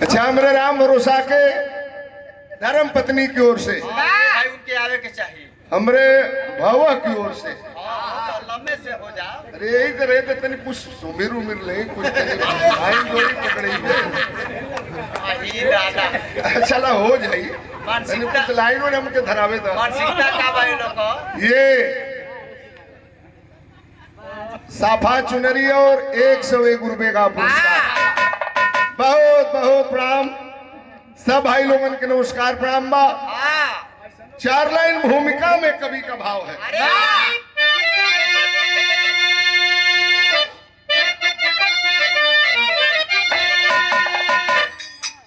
अच्छा, हमारे राम भरोसा के धर्म पत्नी की ओर से, भाई उनके आवे के चाहिए। हमरे भावा की ओर से। तो लम्बे से हो जा। अरे यही तो रहते तनी कुछ सुमिर उमिर ले, कुछ भाई जोड़ी पकड़ी है। ही दादा चला हो जाई, मानसिकता कुछ लाइन में हमके धरावे था। मानसिकता का भाई लोग ये साफा चुनरी और 101 रुपए का पुरस्कार। बहुत बहुत प्रणाम सब भाई लोगन के, नमस्कार प्रणाम बा। 4 लाइन भूमिका में कवि का भाव है।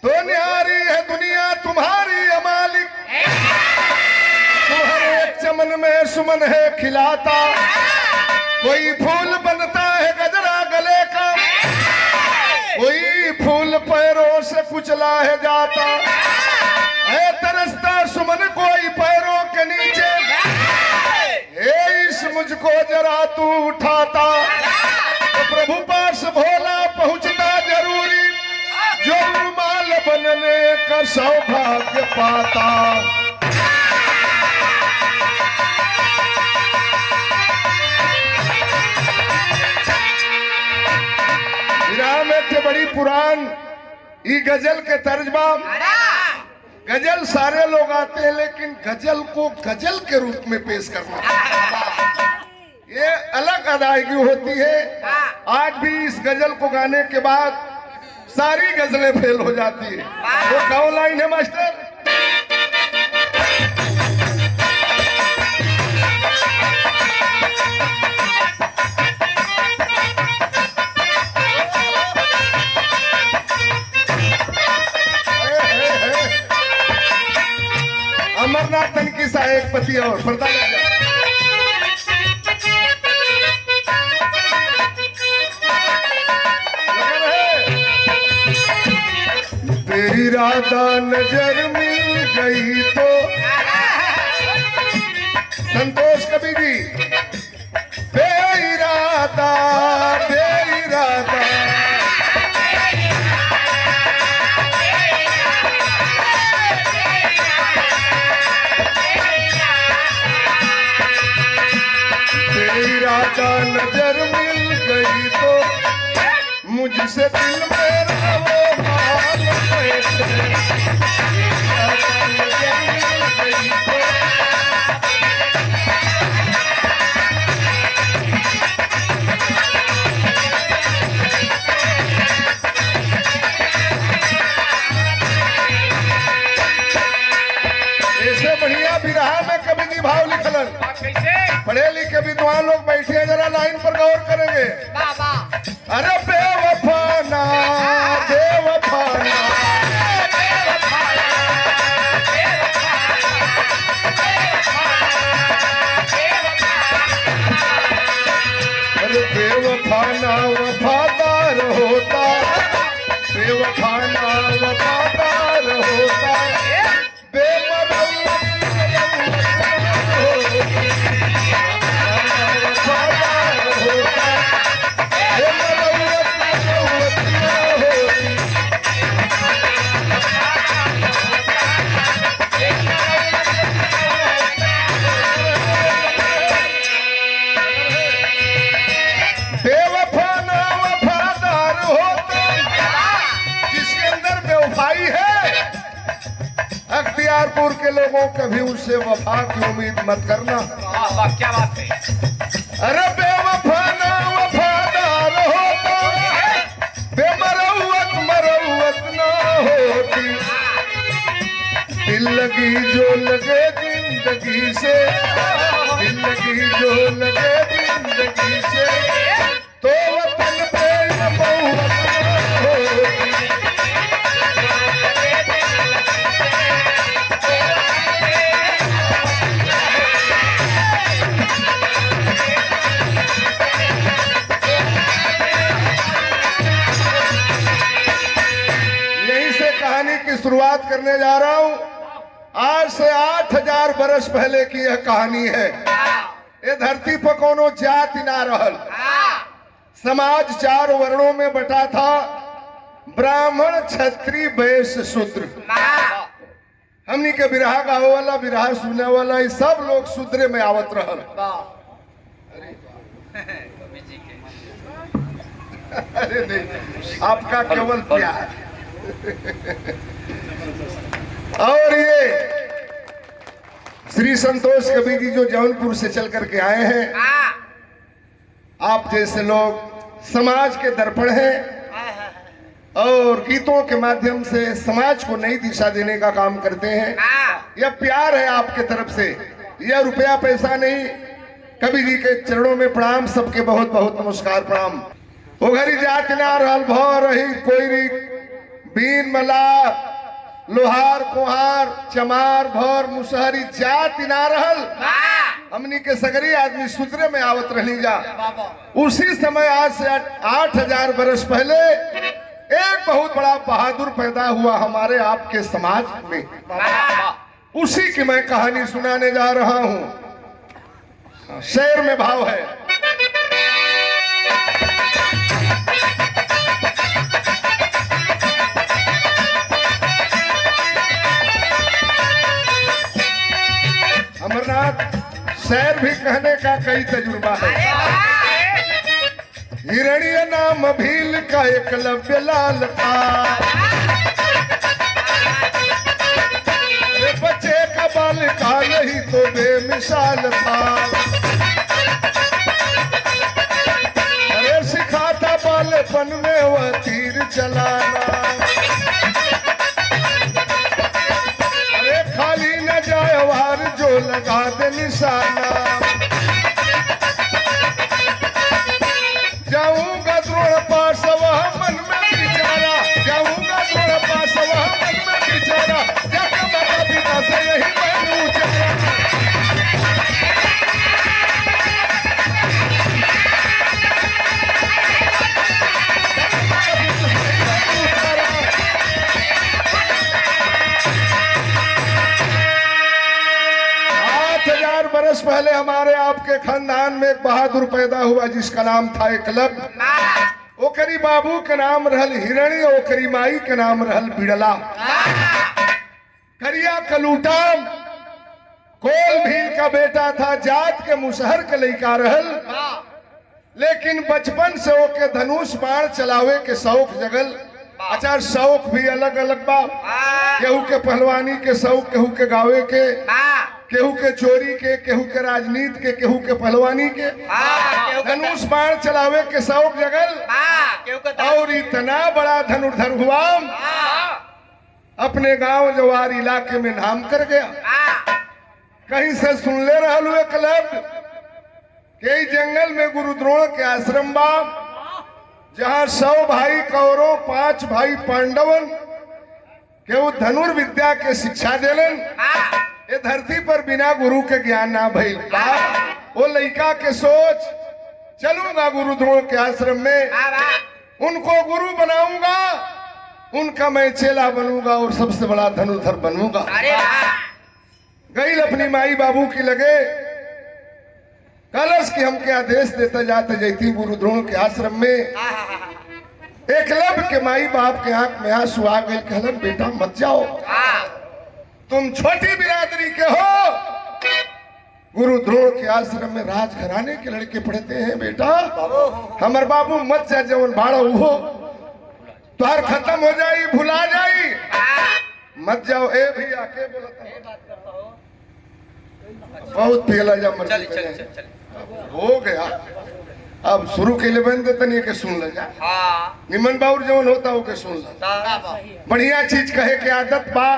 तो न्यारी है दुनिया तुम्हारी अमालिक, तुम्हारे एक चमन में सुमन है खिलाता, कोई फूल बनता है गजरा गले का, कोई फूल पैरों से कुचला है जाता है, तरसता सुमन कोई पैरों के नीचे, इस मुझको जरा तू उठाता, तो प्रभु पास भोला पहुंचता जरूरी, जो रुमाल बनने का सौभाग्य पाता। विराम एक बड़ी पुरान ई गजल के तर्जमा। गजल सारे लोग आते हैं, लेकिन गजल को गजल के रूप में पेश करना ये अलग अदायगी होती है। आज भी इस गजल को गाने के बाद सारी गजलें फेल हो जाती है। वो कौन लाइन है मास्टर? अमरनाथ तनकी साहेब पति और पर्दा लग जाए। तेरी राधा नजर मिल गई तो, संतोष कवि जी, बेइरादा बेइरादा बेइरादा नजर मिल गई तो, मुझसे दिल मेरा वो हाल कैसे, बेइरादा नजर मिल गई तो, ऐसे बढ़िया विरहा में कवि जी भाव लिखलन। पढ़े लिखे विद्वान लोग बैठे हैं, जरा लाइन पर गौर करेंगे। अरे बेवफाना बेवफाना, अरे बेवफाना वफादार होता, बेवफाना वफादार होता, अख्तियारपुर के लोगों कभी उससे वफा की उम्मीद मत करना। क्या बात है। अरे बेवफा ना वफादार होता, बेमरौवत मरौवत ना होती, दिल लगी जो लगे जिंदगी से, दिल लगी जो लगे जिंदगी से, तो वतन पे मौत ना होती। की शुरुआत करने जा रहा हूं। आज से 8000 बरस पहले की यह कहानी है। ये धरती पर कोनो जाति ना रहल, समाज 4 वर्णों में बटा था। ब्राह्मण क्षत्रिय वैश्य शूद्र हमनी के बिरहा गावे वाला बिरहा सुने वाला ये सब लोग शूद्रे में आवत रहल। अरे नहीं, आपका केवल प्यार। और ये श्री संतोष कवि जी जो जौनपुर से चल करके आए हैं, आप जैसे लोग समाज के दर्पण हैं और गीतों के माध्यम से समाज को नई दिशा देने का काम करते हैं। यह प्यार है आपके तरफ से, यह रुपया पैसा नहीं। कवि जी के चरणों में प्रणाम, सबके बहुत बहुत नमस्कार प्रणाम। उघरी जात ना रहल भ रही कोई बीन मला लोहार कोहार चमार भर मुसहरी जात ना रहल। हमनी के सगरी आदमी सूत्रे में आवत रही जा। उसी समय आज से 8000 वर्ष पहले एक बहुत बड़ा बहादुर पैदा हुआ हमारे आपके समाज में। उसी की मैं कहानी सुनाने जा रहा हूं। शेर में भाव है। अमरनाथ शेर भी कहने का कई तजुर्बा है। हिरण्य नाम भील का एकलव्य लाल था, बच्चे का बाल का नहीं तो बेमिसाल था। अरे सिखाता बालपन में वह तीर चलाना, अरे खाली न जाए वार जो लगा दे निशाना। जाऊंगा द्रोण पास वह मन में बिचारा, जाऊंगा द्रोण पास वह मन में बिचारा, जग माता पिता से यही मैं उचारा। बरस पहले हमारे आपके खानदान में एक बहादुर पैदा हुआ जिसका नाम था एकलव्य। ओकरी बाबू के नाम रहल हिरण्य, ओकरी माई के नाम रहल बिड़ला। करिया कलूटाम कोल भील का बेटा था, जात के मुसहर के लड़का रहल। लेकिन बचपन से ओके धनुष बाण चलावे के शौक जगल। अच्छा, शौक भी अलग अलग बा। केहू के पहलवानी के शौक, केहू के गावे के, केहू के चोरी के, केहू के राजनीति के, केहू के पहलवानी के। धनुष बाण चलावे के शौक जगल। और इतना बड़ा धनुर्धर हुआ अपने गांव जवार इलाके में नाम कर गया। कहीं से सुन ले रहल हुए एकलव्य के जंगल में गुरु द्रोण के आश्रम बा, जहां 100 भाई कौरव 5 भाई पांडवन के वो धनुर्विद्या के शिक्षा देलन। ये धरती पर बिना गुरु के ज्ञान ना भइल। वो लड़का के सोच, चलूंगा गुरु द्रोण के आश्रम में, उनको गुरु बनाऊंगा, उनका मैं चेला बनूंगा और सबसे बड़ा धनुर्धर बनूंगा। गई अपनी माई बाबू की लगे, कलश की हमके आदेश देता जाते जैती गुरु द्रोण के आश्रम में। एकलव्य के माई बाप के आंख में आंसू आ गए। कहलन, बेटा मत जाओ, तुम छोटी बिरादरी के हो। गुरु द्रोण के आश्रम में राजघराने के लड़के पढ़ते हैं। बेटा हमार बाबू मत जा, जवन भाड़ा हो तुहार खत्म हो जाई, भुला जाई, मत जाओ। ए भैया के बोलता बहुत पिघला जा मर हो गया। अब शुरू के लिए बन देते नहीं के सुन ले जा। निमन बाउर जवन होता हो के सुन ले। बढ़िया चीज कहे के आदत बा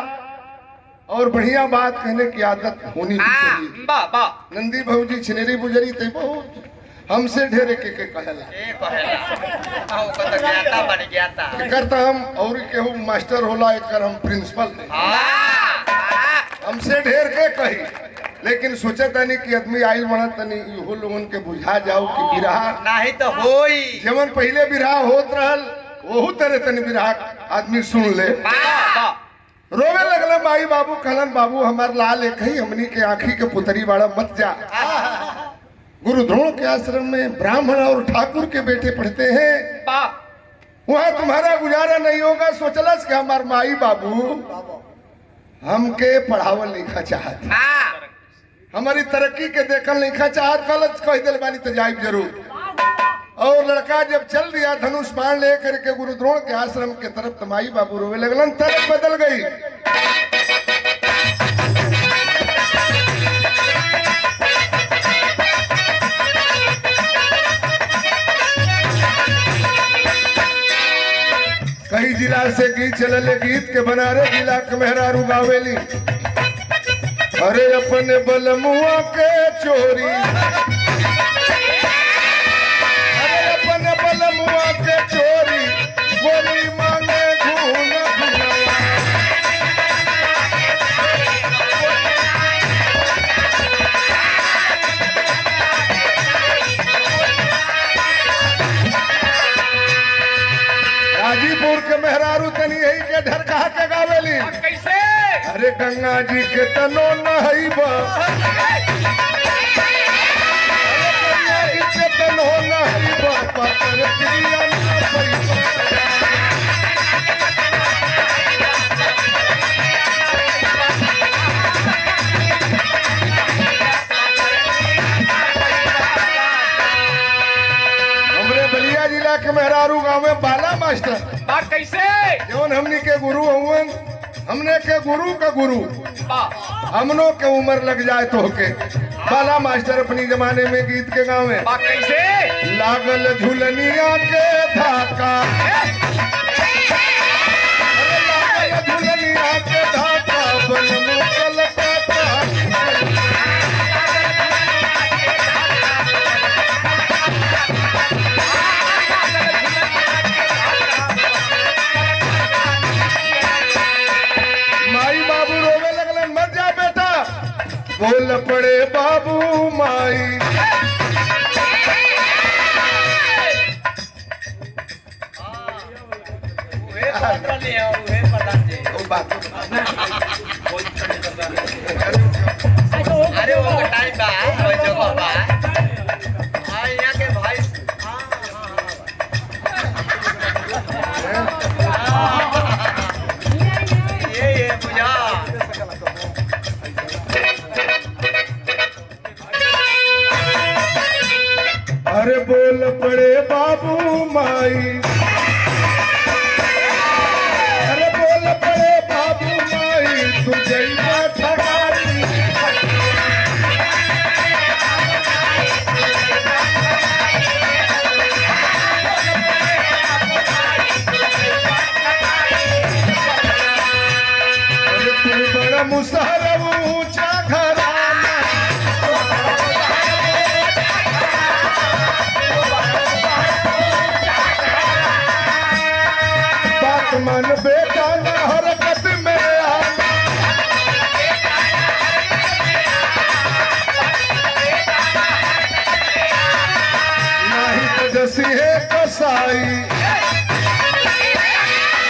और बढ़िया बात कहने की आदत होनी चाहिए। नंदी भौजी छिनेरी बुजरी ते बहुत हमसे ढेरे के कहला करता हम और केहू मास्टर होला, एक हम प्रिंसिपल हमसे ढेर के कही। लेकिन सोचा तनी कि आदमी आइल बना तनी इहो लोगन के बुझा जाओ कि बिरहा नहीं तो होई। जवन पहले बिरहा होत रहल वहू तरह तनी बिरहा आदमी सुन ले। रोवे लगला माई बाबू। कहलन, बाबू हमार लाल एक ही, हमनी के आंखी के पुतरी बाड़ा, मत जा। गुरु द्रोण के आश्रम में ब्राह्मण और ठाकुर के बेटे पढ़ते हैं। वहां तुम्हारा गुजारा नहीं होगा। सोचलस कि हमार माई बाबू हमके पढ़ावल लिखा चाहत, हमारी तरक्की के देखल लिखा चाहत, गलत कह दिल बानी तो जाइब जरूर। और लड़का जब चल दिया धनुष बाण लेकर के गुरु द्रोण के आश्रम के तरफ, तो माई बाबू रोवे लगलन, तरफ बदल गई। कई जिला से गीत चलले, गीत के बनारे जिला के मेहरारू गावेली, अरे अपने बलमुआ के चोरी, अरे अपने बलमुआ के चोरी, गोली मांगे घून घुनाया। गाजीपुर के मेहरारू तनी यही के ढर कहा के गावेली, कैसे? अरे गंगा जी के तनो नहैबा, अरे गंगा जी के तनो नहैबा, पत्थर क्रिया न पैबा। हमरे बलिया जिला के मेहरारू गाँव में बाला मास्टर, बात कैसे? जौन हमनी के गुरु हुवन, हमने के गुरु का गुरु, हमनों के उम्र लग जाए तो के बाला मास्टर अपनी जमाने में गीत के गाँव में, बात कैसे? लागल झुलनिया के धाका, अरे लागल झुलनिया के धाका, बनमु कलकत्ता। माई बाबू रोवे लगलन, मत जा बेटा, बोल पड़े बाबू माई, वे पता नहीं है, वे पता नहीं। वो बात अरे वो टाइम बा, वो जगह बा। हाँ, यहाँ के भाई। ये बुझा। अरे बोल पड़े बाबू माई, अरे बोल पड़े बाबू माई, तू जइबा ठगाई। अरे तू बड़ा मुसहर ऊंचा घराना, बात मन बेटा न हरकत में आना, नहीं तो जसी है कसाई,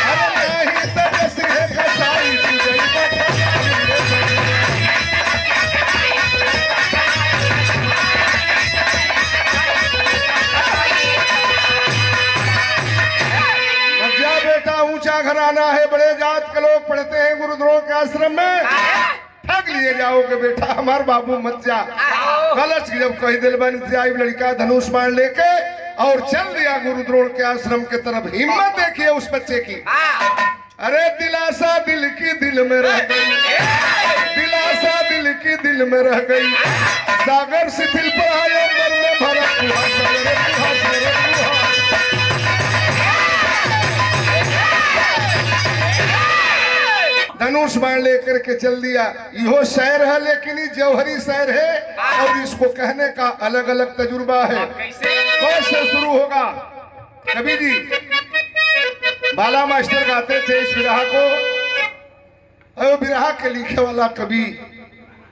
अरे नहीं तो जसी है कसाई, तू जइबा ठगाई। मत जा बेटा, ऊंचा घराना है, बड़े जात के लोग पढ़ते हैं गुरु द्रोण के आश्रम में, ठग लिए जाओगे बेटा, हमार बाबू मत जा। गलत जब कही दिल बन जाए, लड़का धनुष बाण लेके और चल दिया गुरु द्रोण के आश्रम के तरफ। हिम्मत देखिए उस बच्चे की, अरे दिलासा दिल की दिल में रह गई, दिलासा दिल की दिल में रह गई, सागर शिथिल पर अंबर में भरा कुहा, सगरे कुहा, सगरे कुहा। धनुष बाण लेकर के चल दिया। यो शहर है लेकिन ये जौहरी शहर है, और इसको कहने का अलग अलग तजुर्बा है। कैसे शुरू होगा? कवि जी बाला मास्टर गाते थे इस विरह को, और विरह के लिखे वाला कवि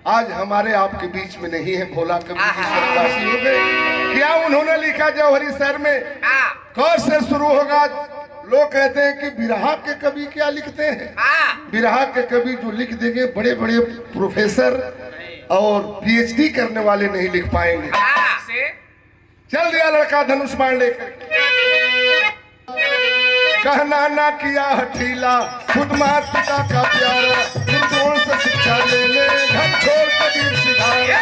आज हमारे आपके बीच में नहीं है। भोला कवि जी स्वर्गवासी हो गए। क्या उन्होंने लिखा जौहरी शहर में? कैसे शुरू होगा? लोग कहते हैं कि बिरहा के कवि क्या लिखते हैं। बिरहा के कवि जो लिख देंगे बड़े बड़े प्रोफेसर और पीएचडी करने वाले नहीं लिख पाएंगे। चल दिया लड़का धनुष बाण लेकर। कहना ना किया हठीला, खुद माता पिता का प्यारा, गुरुओं से शिक्षा लेने घर छोड़ कबीर सिधारा।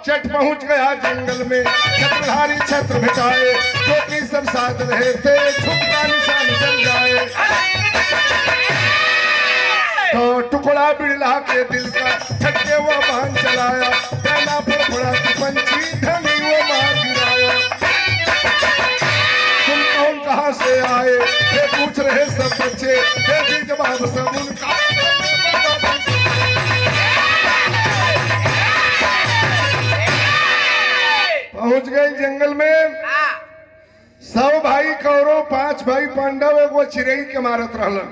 चट पहुंच गया जंगल में, छत्रधारी छत्र भेटाए, जो सब साथ रहे थे छुप का निशान जल जाए। तो टुकड़ा बिड़ला के दिल का छक्के वो बहन चलाया, पहला फड़फड़ा पंछी धनी वो मार गिराया। तुम कौन कहाँ से आए, ये पूछ रहे सब बच्चे, ये भी जवाब सब उनका। पहुंच गए जंगल में, 100 भाई कौरव, 5 भाई पांडव, एगो चिड़ई के मारत रहलन।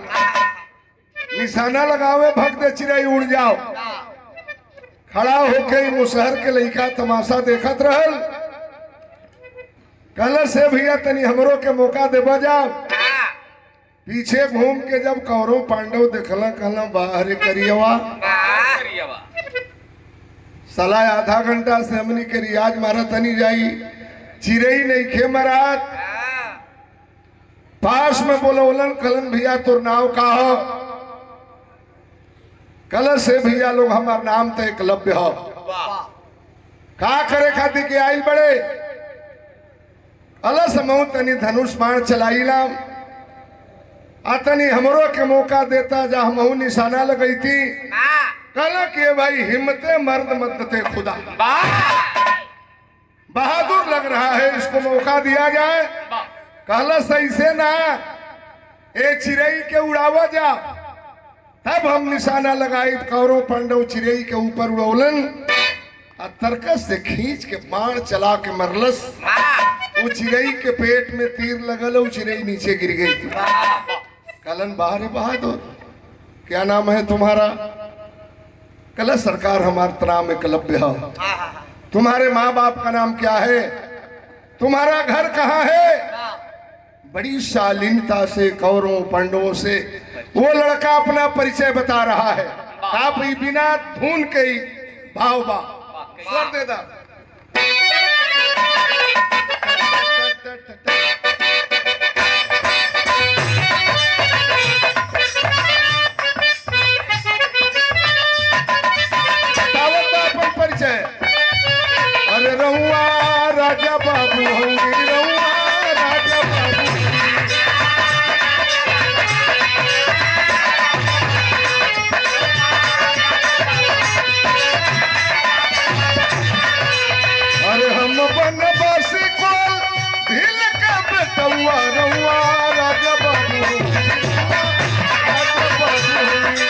निशाना लगावे, भक्त चिड़ई उड़ जाओ। खड़ा होके मुसहर के लइका तमाशा देखत रहल। कहला से भैया तनी हमरो के मौका देबा जाओ। पीछे घूम के जब कौरव पांडव देखला, कहला बाहर करियवा, साला आधा घंटा से हमनी के रियाज मारत नहीं जाई, चिड़ई नहीं खे मरात। पास में बोलौलन, कलन भैया तोर नाव का हो? कल से भैया लोग हमार नाम तो एकलव्य हो। का करे खातिर के आइल बड़े? अलस मऊ तनी धनुष बाण चलाइलाम, तनी हमरो के मौका देता जा हमहू निशाना लगई थी। कल के भाई हिम्मते मर्द मत थे खुदा, बहादुर लग रहा है, इसको मौका दिया जाए। कहला सही से ना, ए चिड़ई के उड़ावा जा। तब हम निशाना लगाई, कौरव पांडव चिड़ई के ऊपर उड़ौलन, तरकस से खींच के बाण चला के मरलस। वो चिड़ई के पेट में तीर लगल, वो चिड़ई नीचे गिर गई थी। कलन बाहर बहादुर, क्या नाम है तुम्हारा? कल सरकार हमारा नाम एकलव्य है। तुम्हारे माँ बाप का नाम क्या है? तुम्हारा घर कहाँ है? बड़ी शालीनता से कौरवों पांडवों से वो लड़का अपना परिचय बता रहा है। आप बिना धुन के ही भाव बा स्वर दे दा। परिचय, अरे रहुआ राजा बाबू होंगे, रहुआ राजा बाबू। अरे हम बनवासी को दिल का बेटुआ, रहुआ राजा बाबू होंगे, राजा बाबू होंगे।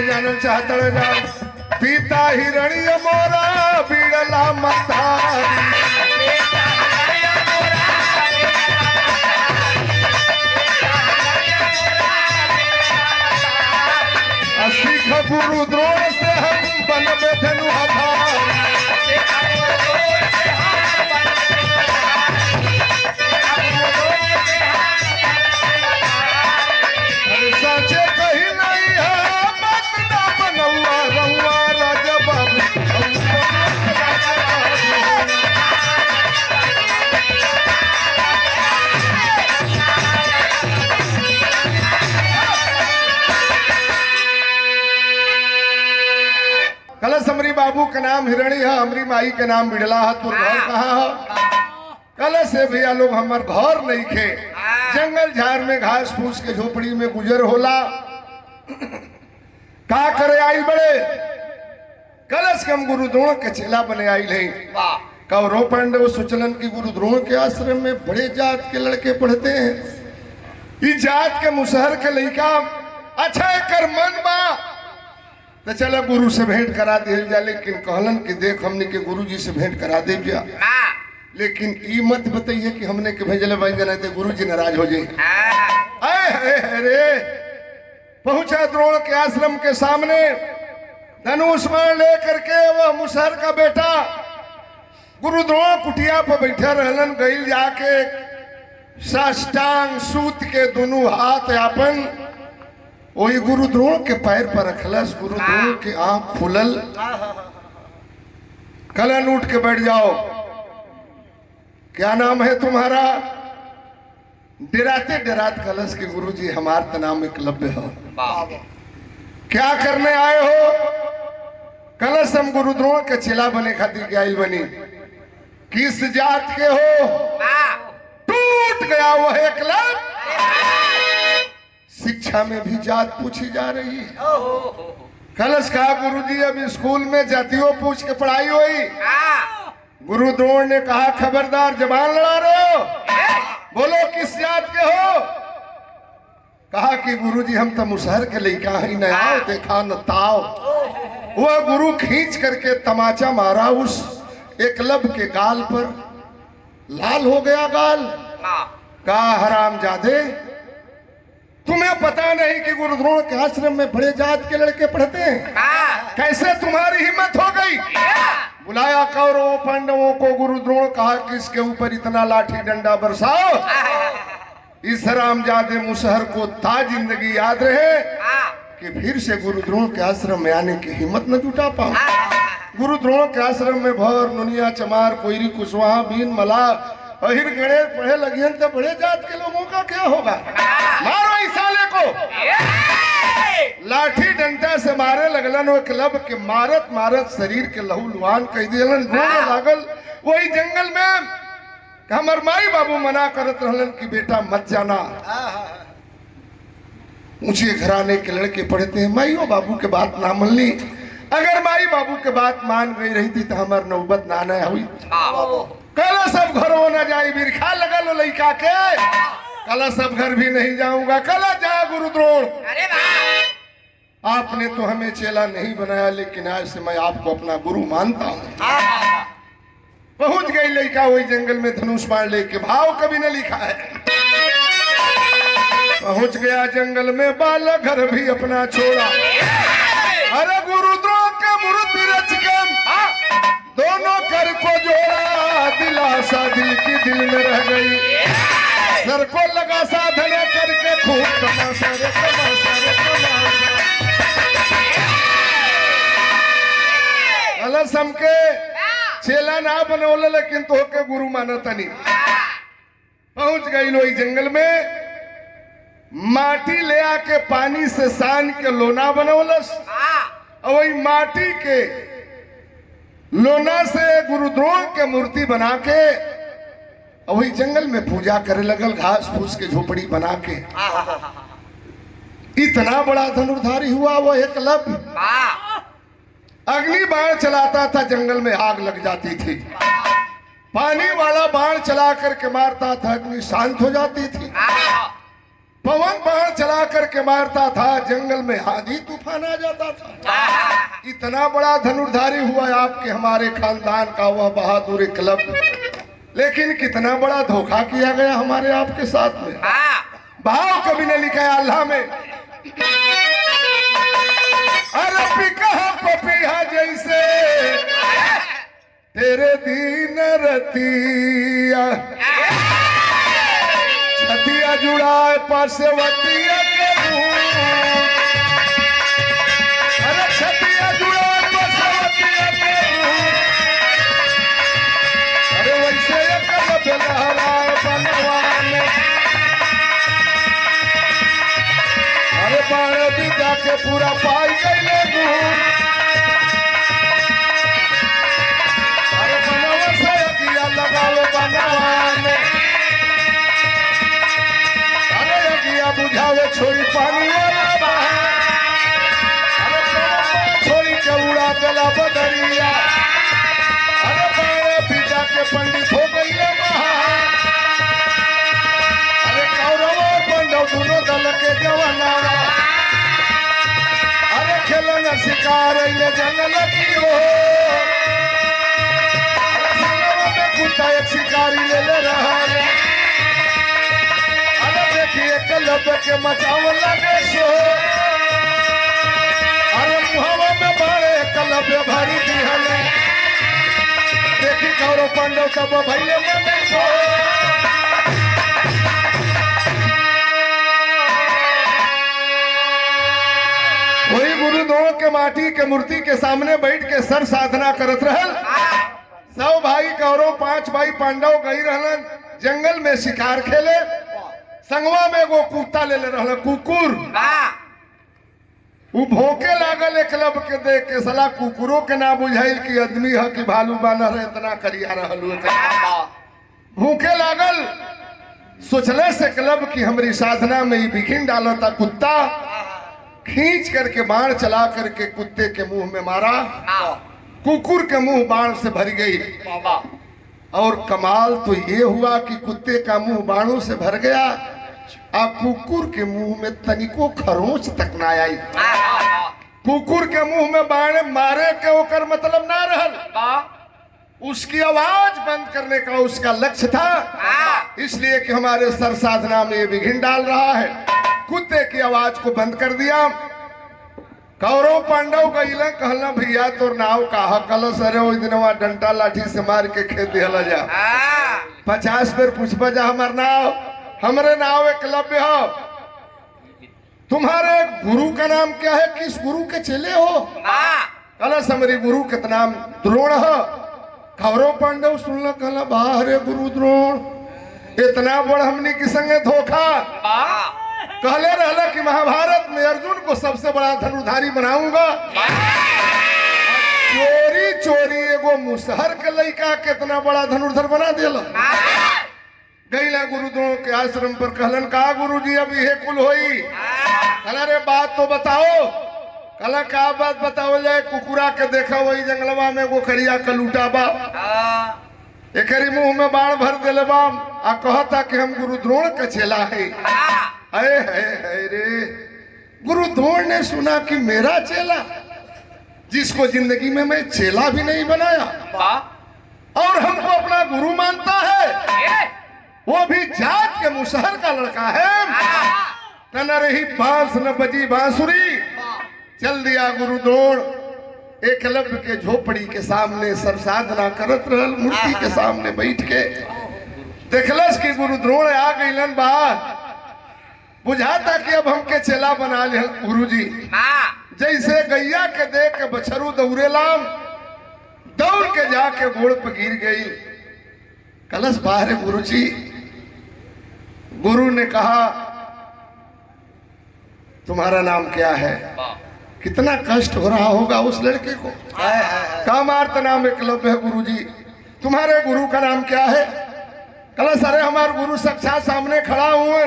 जानल चाहता जा पीता हिरणिय मोरा बिड़ला मतारी, सीख गुरु द्रोण से हम बनबे धनु हथारी। अरे सचे कही नहीं है बनौआ, रहुआ राजा बाबू। कलश हमरी बाबू का नाम हिरणी है, हमरी माई का नाम बिड़ला है। तो घर कहाँ है? कलश से भैया लोग हमार घर नहीं खे, जंगल झाड़ में घास फूस के झोपड़ी में गुजर होला। का करे आइल बड़े? कलश के हम गुरु द्रोण के चेला बने आइल है। कौरव पांडव सोचलन की गुरु द्रोण के आश्रम में बड़े जात के लड़के पढ़ते हैं, इस जात के मुसहर के लड़का अच्छा कर मन बा, तो चलो गुरु से भेंट करा दिया जा। लेकिन कहलन कि देख हमने के गुरु जी से भेंट करा दे जा, लेकिन ई मत बताइए कि हमने के भेजले बन जाना थे गुरु जी नाराज हो जाए। अरे पहुंचा द्रोण के आश्रम के सामने, धनुष बाण लेकर के वह मुसहर का बेटा गुरु द्रोण कुटिया पर बैठे रहलन। गईल जाके साष्टांग सूत के दोनों हाथ अपन वही गुरु द्रोण के पैर पर रखलस। गुरु द्रोण के आंख फुलल। कलन उठ के बैठ जाओ। क्या नाम है तुम्हारा? डराते डराते कलश के गुरु जी हमारा नाम एकलव्य हो। क्या करने आए हो? कलश हम गुरु द्रोण के चेला बने खातिर गैल बनी। किस जात के हो? टूट गया वह एकलव्य। शिक्षा में भी जात पूछी जा रही है। कलश कहा गुरु जी अब स्कूल में जातियों पूछ के पढ़ाई हुई। गुरु द्रोण ने कहा खबरदार जबान लड़ा रहे हो, बोलो किस जात के हो? कहा कि गुरु जी हम तो मुसहर के लइका ही न आओ देखा न ताओ। वह गुरु खींच करके तमाचा मारा उस एकलव्य के गाल पर। लाल हो गया गाल। कहा हरामजादे तुम्हें पता नहीं कि गुरु द्रोण के आश्रम में बड़े जात के लड़के पढ़ते हैं? कैसे तुम्हारी हिम्मत हो गई? बुलाया कौरवों पांडवों को। गुरु द्रोण कहा कि इसके ऊपर इतना लाठी डंडा बरसाओ इस हरामजादे मुसहर को ता जिंदगी याद रहे कि फिर से गुरु द्रोण के आश्रम में आने की हिम्मत न जुटा पाऊं। गुरु द्रोण के आश्रम में भौर नुनिया चमार कोयरी कुशवाहा बीन मला अहिर गणेश पढ़े लगियन तो बड़े जात के लोगों का क्या होगा? मारो इस साले को। लाठी डंडा से मारे लगलन। वो एकलव्य के मारत मारत शरीर के लहू लुहान कह दिलन। रोने लागल। वही जंगल में हमर माई बाबू मना करत रहलन कि बेटा मत जाना, ऊंचे घराने के लड़के पढ़ते हैं। माईओ बाबू के बात ना मनली। अगर माई बाबू के बात मान गई रही थी तो हमार नौबत ना न हुई। कल सब घरों न जाई बिरखा लगल लइका के। कल सब घर भी नहीं जाऊंगा। कल जा गुरु द्रोण। आपने तो हमें चेला नहीं बनाया लेकिन आज से मैं आपको अपना गुरु मानता हूँ। पहुंच गई लड़का वही जंगल में धनुष बाण लेके। भाव कभी न लिखा है। पहुंच गया जंगल में बाल घर भी अपना छोड़ा। अरे गुरु द्रोण के मूर्ति रच के दोनों कर को जोड़ा। दिलासा दिल की दिल में रह गई। सर को लगा साधन करके खूब तमाशा रे तमाशा रे तमाशा। अलस हमके चेला ना बनोले लेकिन तो के गुरु मानता नहीं। पहुंच गई लोई जंगल में। माटी ले आके पानी से सान के लोना बनौलस। और वही माटी के लोना से गुरु द्रोण के मूर्ति बना के और वही जंगल में पूजा करे लगल। घास फूस के झोपड़ी बना के। इतना बड़ा धनुर्धारी हुआ वो एकलव्य। अग्नि बाण चलाता था जंगल में आग लग जाती थी। पानी वाला बाण चला करके मारता था अग्नि शांत हो जाती थी। पवन बाण चला करके मारता था जंगल में आंधी तूफान आ जाता था। इतना बड़ा धनुर्धारी हुआ आपके हमारे खानदान का वह बहादुर एकलव्य। लेकिन कितना बड़ा धोखा किया गया हमारे आपके साथ में। भाव कभी ने लिखा है अल्लाह में। अरे पिकहा पपिया जैसे तेरे दीन रतिया छतिया जुड़ा पार्श्वतिया के मुंह। अरे छतिया जुड़ा पार्श्वतिया के मुंह। अरे वैसे एकलव्य लहराए बनवा में। अरे बाण विद्या के पूरा पाई गईले गुण। अरे बनवा से अगिया लगावे बनवा में। अरे अगिया बुझावे छोड़ी पानी वाला बहा। अरे छोड़ी के उड़ा चला बदरिया। अरे बाण विद्या के पंडित हो गईले महा। अरे कौरव और पांडव दोनों दल के जवानावा। अरे खेलन शिकार ये जंगल की हो। अरे जंगल में कुत्ता एक शिकारी ले रहा है। अरे देखिए एकलव्य के मचाव लगे सो। अरे मुहावा में बाड़े एकलव्य भारी दिहले। देखी कौरव पांडव तब भैले में सो। गुरु द्रोण के माटी के मूर्ति के सामने बैठ के सर साधना करत रहल। 100 भाई कौरव 5 भाई पांडव गई रहलन जंगल में शिकार खेले। संगवा में एगो कुत्ता ले रहल कुकुर। वो भोंके लागल एकलव्य के देख के। साला कुकुरों के ना बुझाइल कि आदमी है कि भालू बानर है, इतना करिया रहलू। भूखे लागल, सोचले से एकलव्य की हमारी साधना में ही बिखिन डाला था। कुत्ता खींच करके बाण चला करके कुत्ते के मुंह में मारा। कुकुर के मुंह बाण से भर गई। और कमाल तो ये हुआ कि कुत्ते का मुंह बाणों से भर गया, अब कुकुर के मुंह में तनिको खरोंच तक ना आई। कुकुर के मुंह में बाण मारे के ओकर मतलब ना रहल, उसकी आवाज बंद करने का उसका लक्ष्य था। इसलिए कि हमारे सर साधना में ये विघ्न डाल रहा है। कुत्ते की आवाज को बंद कर दिया। कौरव पांडव गईला कहला भैया तोर नाव कहा कलश अरे ओइ दिनवा डंटा लाठी से मार के खेत दिहला जा। 50 बेर पूछबा जा हमार नाव। हमरे नाव एकलव्य हो। तुम्हारे गुरु का नाम क्या है? किस गुरु के चेले हो? कलश हमारी गुरु के नाम द्रोण है। कौरव पांडव सुनला कहला बाहरे गुरु द्रोण, इतना बड़ हमनी की संगे धोखा। कहले रहला कि महाभारत में अर्जुन को सबसे बड़ा धनुर्धारी बनाऊंगा। चोरी चोरी एगो मुसहर के लड़का कितना बड़ा धनुर्धर बना दिला। गईला गुरु द्रोण के आश्रम पर कहलन का गुरु जी अब ये कुल होई। कहला रे बात तो बताओ। कहला का बात बताओ जाए? कुकुरा के देखा वही जंगलवा में एगो करिया कलूटा बा, एकरी मुंह में बाण भर देले बा आ कहता कि हम गुरु द्रोण का चेला है। अरे है रे, गुरु द्रोण ने सुना कि मेरा चेला, जिसको जिंदगी में मैं चेला भी नहीं बनाया और हमको अपना गुरु मानता है, वो भी जात के मुसहर का लड़का है। न रही बांस न बजी बांसुरी। चल दिया गुरु द्रोण एकलव्य के झोपड़ी के सामने सर साधना करत रहल। मूर्ति के सामने बैठ के देखलस कि गुरु द्रोण आ गईलन बा। बुझाता कि अब हमके चेला बना ले गुरु जी। जैसे गैया के देख के बछरू दौड़ेलाम, दौड़ के जाके गोड़ पर गिर गई। कलश बाहर गुरु जी। गुरु ने कहा तुम्हारा नाम क्या है? कितना कष्ट हो रहा होगा उस लड़के को। कामार्त नाम एकलव्य है गुरु जी। तुम्हारे गुरु का नाम क्या है? कलश अरे हमारे गुरु साक्षात सामने खड़ा हुआ।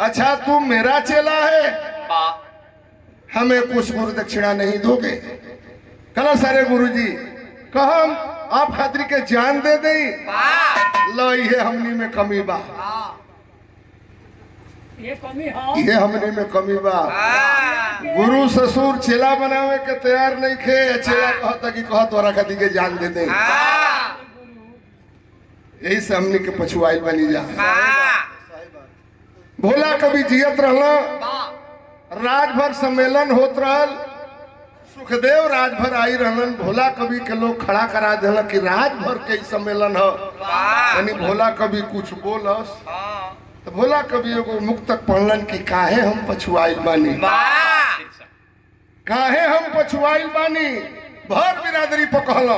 अच्छा तू मेरा चेला है, हमें कुछ गुरु दक्षिणा नहीं दोगे? कलश अरे गुरु जी कहा आप खातिर के जान दे दें। लो ये हमनी में कमी बा, ये हमनी में कमी बा। गुरु ससुर चेला बनावे के तैयार नहीं खे। चेला कहता कि कह तोरा खातिर के जान दे दें। यही से हमनी के पछुआइल बनी जा। भोला कभी जियत रहला, राजभर सम्मेलन होत रहल। सुखदेव राजभर आई रहलन। भोला कवि के लोग खड़ा करा दिल कि राजभर के सम्मेलन हो, यानी भोला कवि कुछ बोलस। तो भोला कवि एगो मुक्तक पढ़लन कि काहे हम पछुआइल बानी, काहे हम पछुआइल बानी। भर बिरादरी पर कहला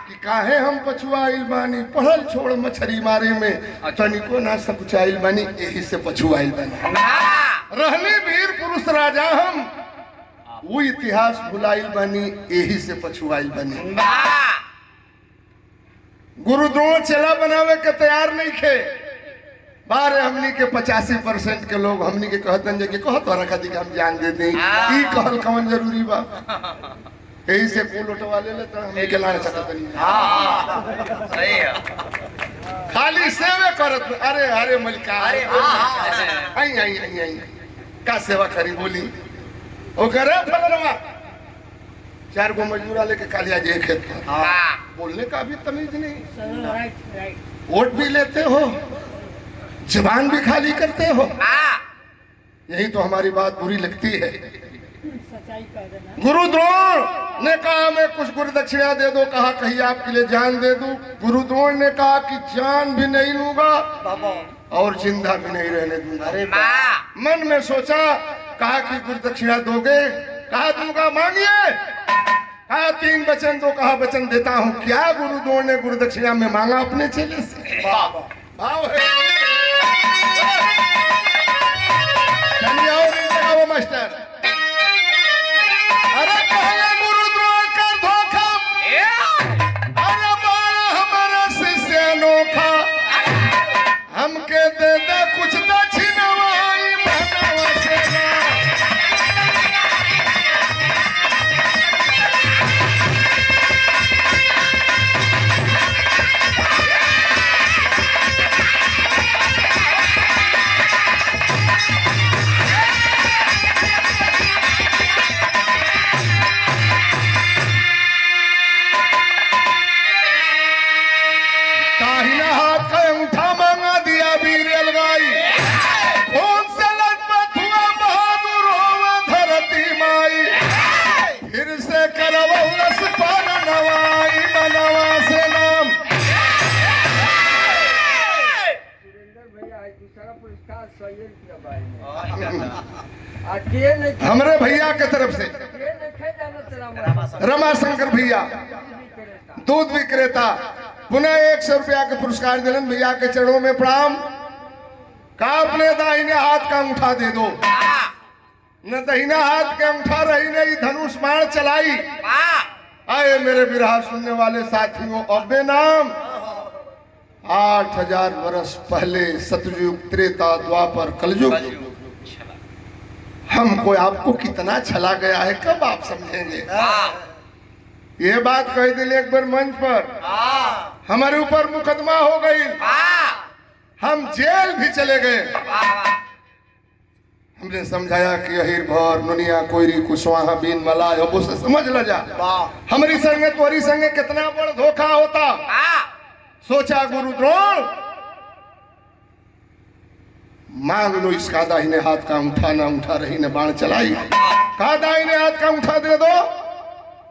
कि काहे हम पछुआइल बानी। पढ़ल छोड़ मछरी मारे में तनिको ना सकुचाइल बानी, यही से पछुआइल बानी। रहली वीर पुरुष राजा हम, वो इतिहास भुलाइल बानी, यही से पछुआइल बानी। गुरु द्रोण चेला बनावे के तैयार नहीं खे। बारे हमनी के 85% के लोग हमनी के कहतन जे कि कह तोरा खातिर के हम जान दे दें। ई कहल कौन जरूरी बा? यही से फूल उठवा ले तो हमनी के लाड़ सकत नहीं। हां सही है। खाली सेवा करत। अरे अरे मलिका अरे आई आई आई आई का सेवा करी बोली ओ करे फलनवा। 4 गो मजदूरा लेके कालिया जे खेत। बोलने का भी तमीज नहीं। वोट भी लेते हो, जबान भी खाली करते हो। यही तो हमारी बात बुरी लगती है। गुरु द्रोण ने कहा मैं कुछ गुरु दक्षिणा दे दो। कहा कहीं आपके लिए जान दे दूं। गुरु द्रोण ने कहा कि जान भी नहीं लूंगा और जिंदा भी नहीं रहने दूंगा। मन में सोचा, कहा कि गुरु दक्षिणा दोगे? कहा दूंगा मांगिए, कहा 3 वचन दो, कहा वचन देता हूं। क्या गुरु द्रोण ने गुरु दक्षिणा में मांगा अपने चेले से? भाव है। चलिए और लगाओ मास्टर। अरे पहले गुरु द्रोण कर धोखा, अरे बाल हमारा शिष्य अनोखा, हमके दे दे कुछ दक्षिणवाई मनवा सेना। दाहिना हाथ का अंगूठा मांगा, दिया वीर अलगाई, कौन से लजपत हुआ बहादुर होवे धरती माई, फिर से करवो रस पर नवाई मनवा से नाम। हमरे भैया के तरफ से रमाशंकर भैया दूध विक्रेता पुनः 100 रुपया के पुरस्कार दिलन। भैया के चरणों में प्रणाम। का अपने दाहिने हाथ का अंगूठा दे दो, न दाहिना हाथ का अंगूठा रही नहीं धनुष बाण चलाई। आए मेरे बिरहा सुनने वाले साथियों, अब्बे नाम 8000 वर्ष पहले सतयुग त्रेता द्वापर कलयुग हमको आपको कितना छला गया है, कब आप समझेंगे? ये बात कह दिल एक बार मंच पर, हमारे ऊपर मुकदमा हो गई, हम जेल भी चले गए। हमने समझाया कि अहिर भर नुनिया कोयरी कुशवाहा बीन मला अब से समझ ल जा, हमारी संगे तोरी संगे कितना बड़ धोखा होता। सोचा गुरु द्रोण मांग लो इसका दाहिने हाथ का अंगूठा, ना अंगूठा रही ने बाण चलाई। कहा दाहिने हाथ का अंगूठा दे दो,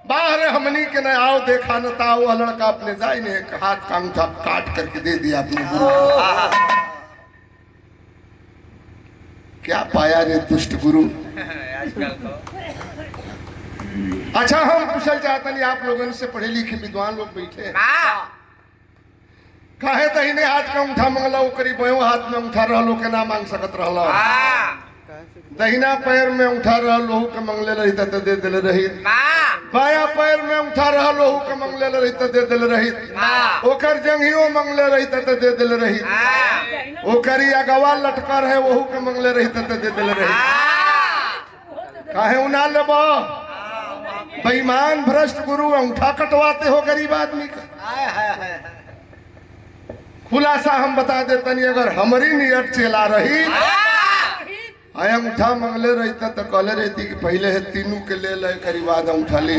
बाहर हमनी के न आओ देखा न था। वो लड़का अपने दाहिने हाथ का अंगूठा काट करके दे दिया अपने गुरु को। क्या पाया रे दुष्ट गुरु। अच्छा हम कुशल चाहते नहीं, आप लोगों से पढ़े लिखे विद्वान लोग बैठे काहे दाहिने हाथ का अंगूठा मंगला, करीब हाथ में अंगूठा रहलो के ना मांग सकत रहलो। दहिना पैर में अंगूठा रहलो के मंगले रही तो दे दिले रही, बाया पैर में अंगूठा रहलो के मंगले रही तो दे दिले रही, ओकर जंघियो मंगले रही तो दे दिले रही, ओकर अगवा लटकर है वहू के मंगले रही तो दे दिले रही। काहे उना लेबो बेईमान भ्रष्ट गुरु, अंगूठा कटवाते हो गरीब आदमी का। खुलासा हम बता देते नहीं, अगर हमारी नियत चला रही अंगूठा मंगले रहता तो कहले रहती कि पहले है तीनों के ले ले करी बाद अंगूठा ले।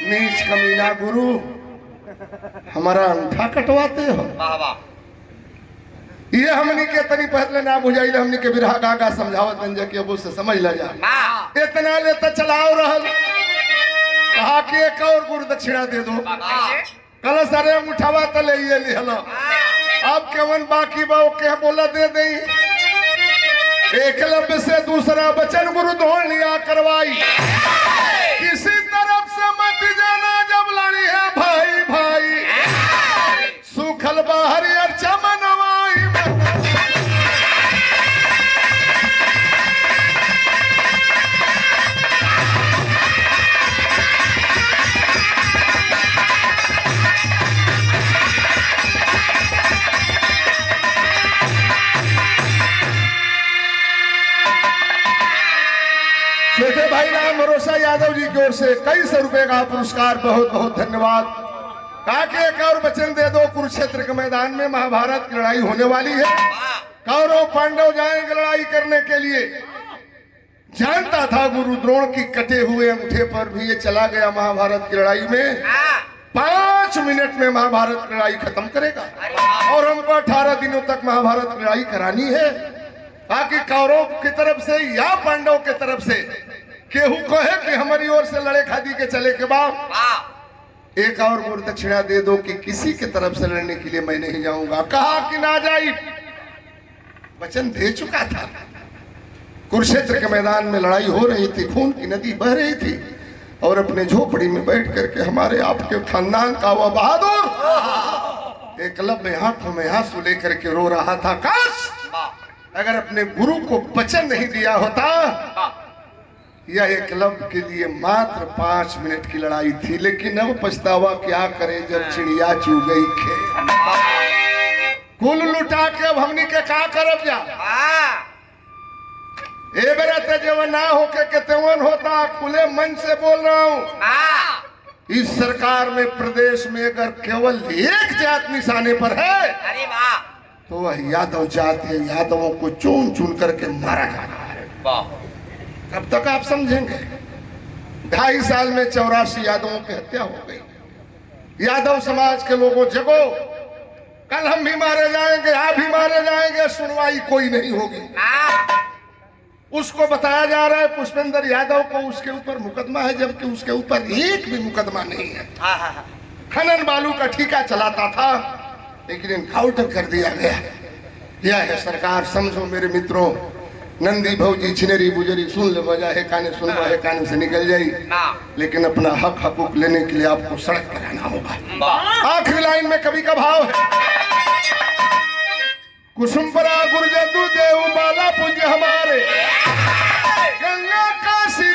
नीच कमीना गुरु, हमारा अंगूठा कटवाते हो। ये हमनी के तनी पहले ना बुझाइल, हमनी के बिरहा गागा समझावत अंजा के अब से समझ ल जा। इतना ले तो चलाओ रहल, कहा कि एक और गुरु दक्षिणा दे दो। कल सारे अंगूठावा तो ले ये लिहलो, अब केवन बाकी बा के बोला दे दई। एकलव्य से दूसरा वचन गुरु द्रोण लिया करवाई, किसी तरफ से मत जाना जब लड़ी है भाई भाई, सुखल बाहरी और चमनवाई। छोटे भाई राम भरोसा यादव जी की ओर से कई सौ रुपए का पुरस्कार, बहुत बहुत धन्यवाद। काके एक और वचन दे दो, कुरुक्षेत्र के मैदान में महाभारत की लड़ाई होने वाली है। कौरव पांडव जाएंगे लड़ाई करने के लिए। जानता था गुरु द्रोण की कटे हुए अंगूठे पर भी ये चला गया महाभारत की लड़ाई में 5 मिनट में महाभारत की लड़ाई खत्म करेगा, और हमको 18 दिनों तक महाभारत की लड़ाई करानी है, ताकि कौरव की तरफ से या पांडव की तरफ से केहू कहे कि हमारी ओर से लड़े खादी के चले के बाद एक और गुरु दक्षिणा दे दो कि किसी की तरफ से लड़ने के लिए मैं नहीं जाऊंगा। कहा कि ना जाई, वचन दे चुका था। कुरुक्षेत्र के मैदान में लड़ाई हो रही थी, खून की नदी बह रही थी, और अपने झोपड़ी में बैठ करके हमारे आपके खानदान का वह बहादुर एकलव्य आंखों में आंसू लेकर के रो रहा था। काश अगर अपने गुरु को वचन नहीं दिया होता। यह एकलव्य के लिए मात्र 5 मिनट की लड़ाई थी, लेकिन अब पछतावा क्या करे जब चिड़िया चू गई खेत। कुल लुटा के अब हमनी के का करब जा। ए बेरा ते जवन ना होके के तेवन होता। खुले मन से बोल रहा हूँ, इस सरकार में प्रदेश में अगर केवल एक जात निशाने पर है, अरे वाह, तो वह यादव जात है। यादवों को चुन चुन करके मारा जा रहा है। कब तक आप समझेंगे? 2.5 साल में 84 यादवों की हत्या हो गई। यादव समाज के लोगों जगो, कल हम भी मारे जाएंगे, आप भी मारे जाएंगे, सुनवाई कोई नहीं होगी। उसको बताया जा रहा है पुष्पेंद्र यादव को उसके ऊपर मुकदमा है, जबकि उसके ऊपर एक भी मुकदमा नहीं है। खनन बालू का ठेका चलाता था, लेकिन इनकाउंटर कर दिया गया। यह है सरकार। समझो मेरे मित्रों, नंदी भौजी छिनेरी बुजरी सुन ले, बजा है काने, सुनवा है काने से निकल जाई, लेकिन अपना हक हकूक लेने के लिए आपको सड़क पर आना होगा। आखिरी लाइन में कवि का भाव है, कुसुमपरा गुरजदु देव बाला पूज्य हमारे, गंगा काशी